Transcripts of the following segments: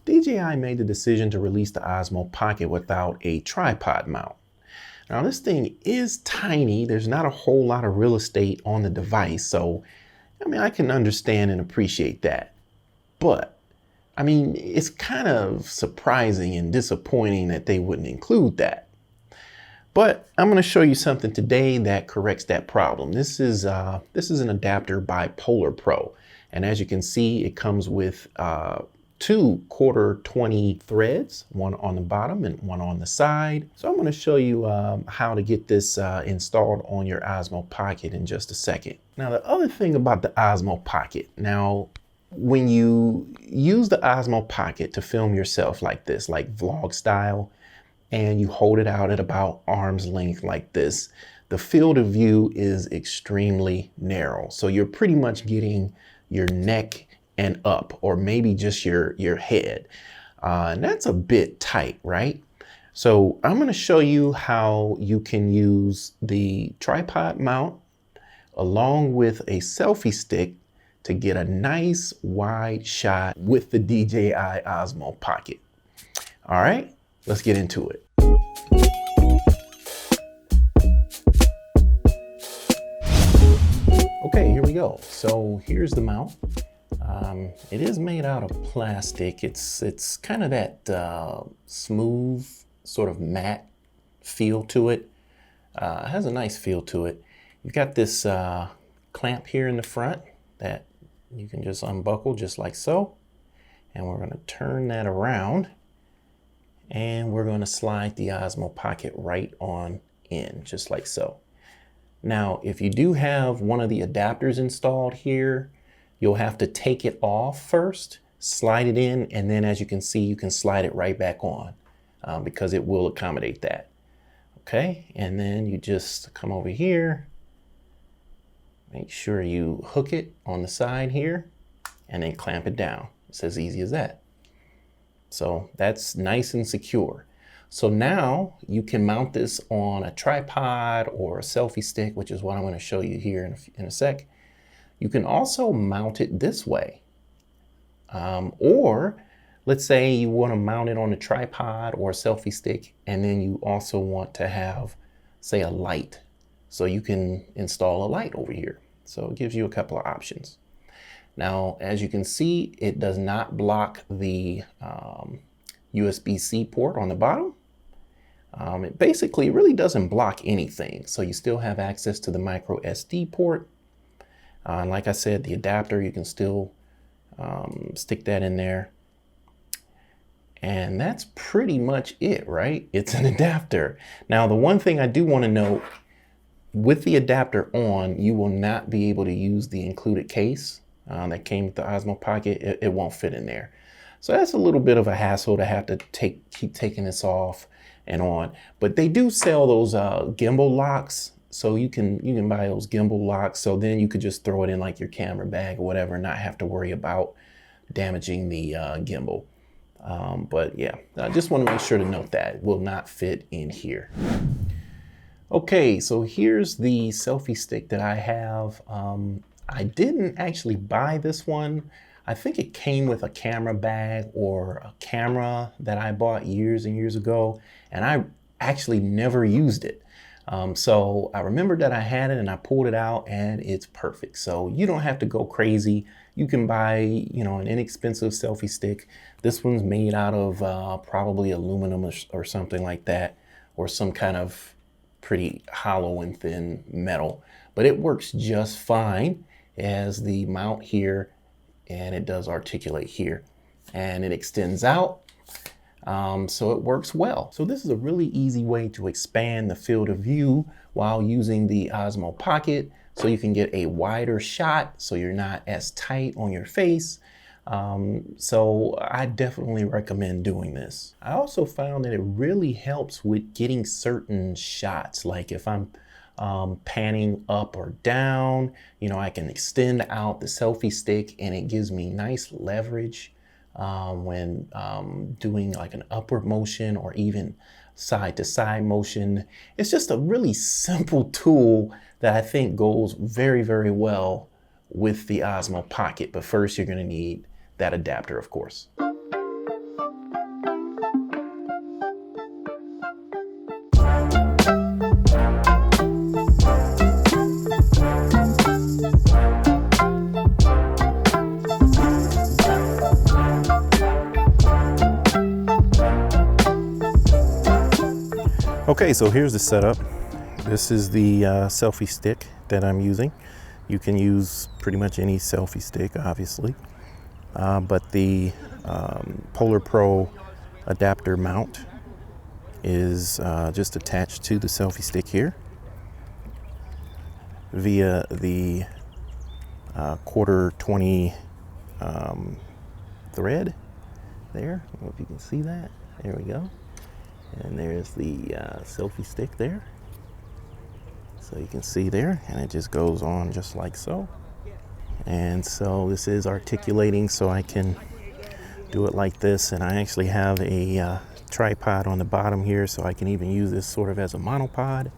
DJI made the decision to release the Osmo Pocket without a tripod mount. Now this thing is tiny. There's not a whole lot of real estate on the device, so I can understand and appreciate that. But it's kind of surprising and disappointing that they wouldn't include that. But I'm going to show you something today that corrects that problem. This is an adapter by PolarPro, and as you can see, it comes with 2 1/4-20 threads, one on the bottom and one on the side. So I'm going to show you how to get this installed on your Osmo Pocket in just a second. Now the other thing about the Osmo Pocket, now when you use the Osmo Pocket to film yourself like this, like vlog style, and you hold it out at about arm's length like this, the field of view is extremely narrow. So you're pretty much getting your neck and up, or maybe just your head. And that's a bit tight, right? So I'm going to show you how you can use the tripod mount along with a selfie stick to get a nice wide shot with the DJI Osmo Pocket. All right, let's get into it. Okay, here we go. So here's the mount. It is made out of plastic. It's kind of that smooth, sort of matte feel to it. It has a nice feel to it. You've got this clamp here in the front that you can just unbuckle just like so. And we're going to turn that around, and we're going to slide the Osmo Pocket right on in, just like so. Now, if you do have one of the adapters installed here, you'll have to take it off first, slide it in, and then as you can see, you can slide it right back on because it will accommodate that. Okay, and then you just come over here, make sure you hook it on the side here, and then clamp it down. It's as easy as that. So that's nice and secure. So now you can mount this on a tripod or a selfie stick, which is what I'm going to show you here in a sec. You can also mount it this way. Or let's say you want to mount it on a tripod or a selfie stick, and then you also want to have, say, a light. So you can install a light over here. So it gives you a couple of options. Now, as you can see, it does not block the USB-C port on the bottom. It basically really doesn't block anything. So you still have access to the micro SD port. And like I said, the adapter, you can still stick that in there. And that's pretty much it, right? It's an adapter. Now, the one thing I do want to note, with the adapter on, you will not be able to use the included case that came with the Osmo Pocket. It won't fit in there. So that's a little bit of a hassle to have to keep taking this off and on. But they do sell those gimbal locks. So you can buy those gimbal locks. So then you could just throw it in like your camera bag or whatever and not have to worry about damaging the gimbal. But yeah, I just want to make sure to note that it will not fit in here. Okay, so here's the selfie stick that I have. I didn't actually buy this one. I think it came with a camera bag or a camera that I bought years and years ago, and I actually never used it. So I remembered that I had it and I pulled it out, and it's perfect. So you don't have to go crazy. You can buy, an inexpensive selfie stick. This one's made out of probably aluminum or something like that, or some kind of pretty hollow and thin metal, but it works just fine as the mount here, and it does articulate here, and it extends out. So it works well. So this is a really easy way to expand the field of view while using the Osmo Pocket, so you can get a wider shot so you're not as tight on your face. So I definitely recommend doing this. I also found that it really helps with getting certain shots, like if I'm panning up or down, I can extend out the selfie stick, and it gives me nice leverage when doing like an upward motion or even side to side motion. It's just a really simple tool that I think goes very, very well with the Osmo Pocket. But first, you're going to need that adapter, of course. Okay, so here's the setup. This is the selfie stick that I'm using. You can use pretty much any selfie stick, obviously, but the PolarPro adapter mount is just attached to the selfie stick here via the quarter 20 thread there. I don't know if you can see that. There we go. And there's the selfie stick there. So you can see there, and it just goes on just like so. And so this is articulating, so I can do it like this. And I actually have a tripod on the bottom here, so I can even use this sort of as a monopod.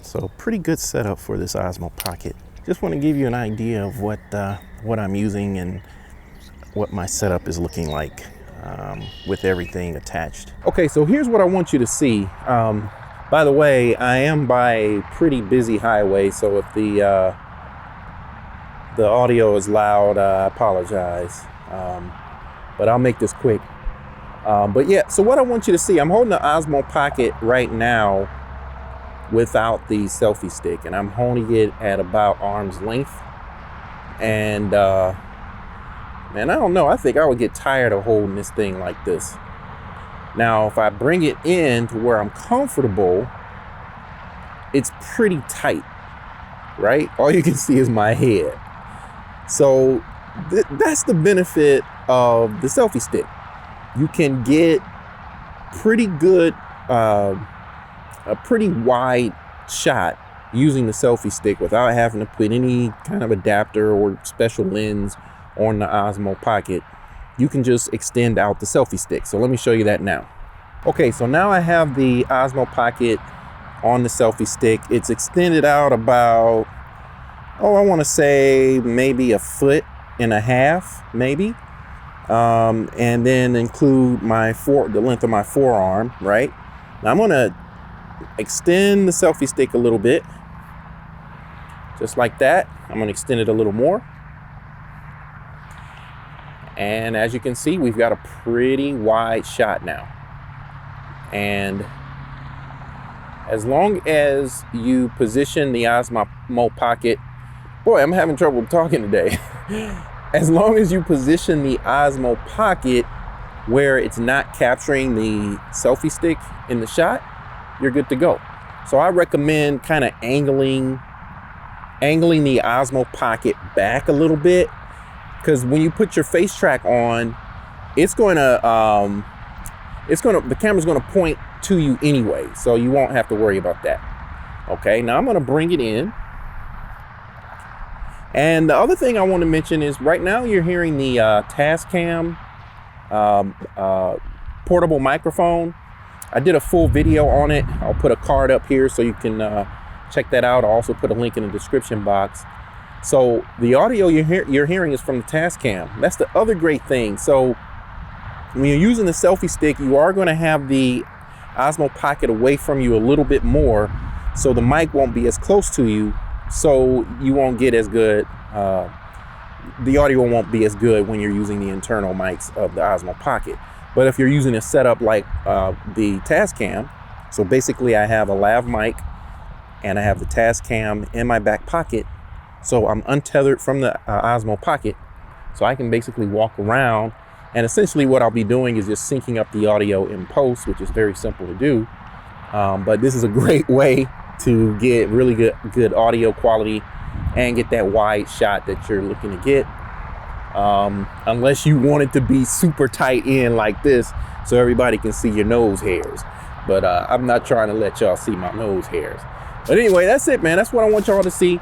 So pretty good setup for this Osmo Pocket. Just want to give you an idea of what I'm using and what my setup is looking like with everything attached. Okay, so here's what I want you to see. By the way, I am by a pretty busy highway, so if the audio is loud, I apologize. But I'll make this quick. But yeah, so what I want you to see, I'm holding the Osmo Pocket right now without the selfie stick, and I'm holding it at about arm's length. And man, I don't know, I think I would get tired of holding this thing like this. Now, if I bring it in to where I'm comfortable, it's pretty tight, right? All you can see is my head. So that's the benefit of the selfie stick. You can get pretty good, a pretty wide shot using the selfie stick without having to put any kind of adapter or special lens on the Osmo Pocket. You can just extend out the selfie stick. So let me show you that now. Okay, so now I have the Osmo Pocket on the selfie stick. It's extended out about, I want to say maybe 1.5 feet, maybe. And then include the length of my forearm, right? Now I'm gonna extend the selfie stick a little bit, just like that. I'm gonna extend it a little more. And as you can see, we've got a pretty wide shot now. And as long as you position the Osmo Pocket, boy, I'm having trouble talking today. As long as you position the Osmo Pocket where it's not capturing the selfie stick in the shot, you're good to go. So I recommend kind of angling the Osmo Pocket back a little bit, because when you put your face track on, the camera's gonna point to you anyway, so you won't have to worry about that. Okay, now I'm gonna bring it in. And the other thing I want to mention is right now you're hearing the Tascam portable microphone. I did a full video on it. I'll put a card up here so you can check that out. I'll also put a link in the description box. So the audio you're hearing is from the Tascam. That's the other great thing. So when you're using the selfie stick, you are going to have the Osmo Pocket away from you a little bit more, so the mic won't be as close to you, so you won't get as good, the audio won't be as good when you're using the internal mics of the Osmo Pocket. But if you're using a setup like the Tascam, so basically I have a lav mic and I have the Tascam in my back pocket, so I'm untethered from the Osmo Pocket, so I can basically walk around, and essentially what I'll be doing is just syncing up the audio in post, which is very simple to do. But this is a great way to get really good audio quality and get that wide shot that you're looking to get. Unless you want it to be super tight in like this so everybody can see your nose hairs. But I'm not trying to let y'all see my nose hairs. But anyway, that's it, man. That's what I want y'all to see.